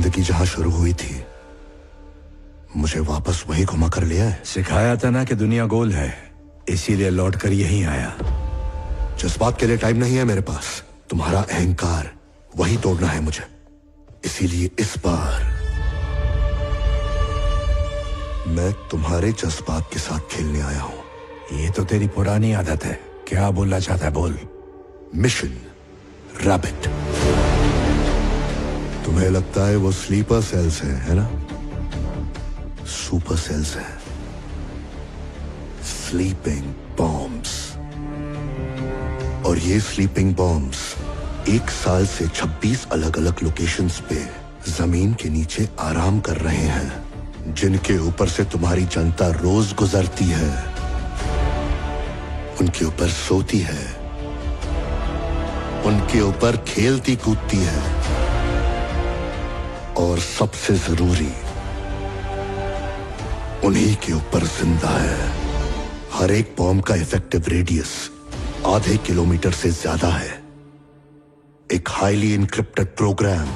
जिंदगी जहां शुरू हुई थी मुझे वापस वही घुमा कर लिया है। सिखाया था ना कि दुनिया गोल है, इसीलिए लौट कर यहीं आया। जज्बात के लिए टाइम नहीं है मेरे पास। तुम्हारा अहंकार वही तोड़ना है मुझे, इसीलिए इस बार मैं तुम्हारे जज्बात के साथ खेलने आया हूं। ये तो तेरी पुरानी आदत है। क्या बोलना चाहता है बोल। Mission rabbit. तुम्हें लगता है वो स्लीपर सेल्स है ना? सुपर सेल्स हैं, स्लीपिंग बॉम्ब्स। और ये स्लीपिंग बॉम्ब्स 1 साल से 26 अलग अलग लोकेशंस पे जमीन के नीचे आराम कर रहे हैं, जिनके ऊपर से तुम्हारी जनता रोज गुजरती है, उनके ऊपर सोती है, उनके ऊपर खेलती कूदती है, और सबसे जरूरी उन्हीं के ऊपर जिंदा है। हर एक बॉम्ब का इफेक्टिव रेडियस आधे किलोमीटर से ज्यादा है। एक हाईली इनक्रिप्टेड प्रोग्राम।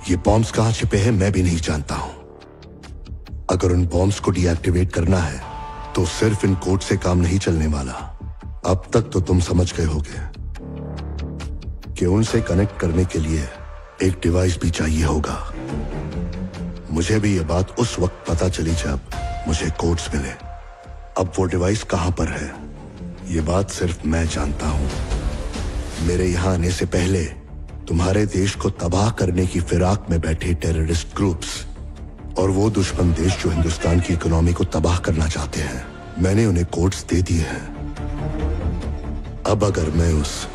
ये बॉम्ब्स कहां छिपे हैं मैं भी नहीं जानता हूं। अगर उन बॉम्ब्स को डीएक्टिवेट करना है तो सिर्फ इन कोड से काम नहीं चलने वाला। अब तक तो तुम समझ गए होगे कि उनसे कनेक्ट करने के लिए एक डिवाइस भी चाहिए होगा। मुझे भी ये बात उस वक्त पता चली जब मुझे कोड्स मिले। अब वो डिवाइस कहां पर है ये बात सिर्फ मैं जानता हूं। मेरे यहां आने से पहले तुम्हारे देश को तबाह करने की फिराक में बैठे टेररिस्ट ग्रुप्स और वो दुश्मन देश जो हिंदुस्तान की इकोनॉमी को तबाह करना चाहते हैं, मैंने उन्हें कोड्स दे दिए हैं। अब अगर मैं उस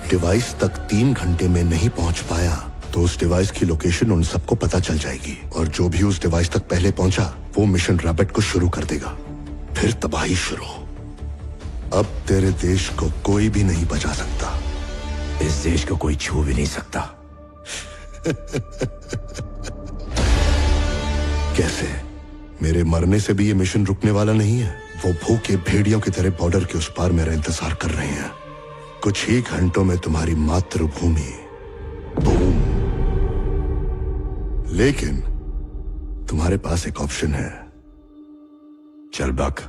डिवाइस तक 3 घंटे में नहीं पहुंच पाया तो उस डिवाइस की लोकेशन उन सबको पता चल जाएगी, और जो भी उस डिवाइस तक पहले पहुंचा वो मिशन रैबिट को शुरू कर देगा। फिर तबाही शुरू। अब तेरे देश को कोई भी नहीं बचा सकता। इस देश को कोई छू भी नहीं सकता। कैसे? मेरे मरने से भी ये मिशन रुकने वाला नहीं है। वो भूखे भेड़ियों की तरह बॉर्डर के उस पार मेरा इंतजार कर रहे हैं। कुछ ही घंटों में तुम्हारी मातृभूमि बूम। लेकिन तुम्हारे पास एक ऑप्शन है। चल बक।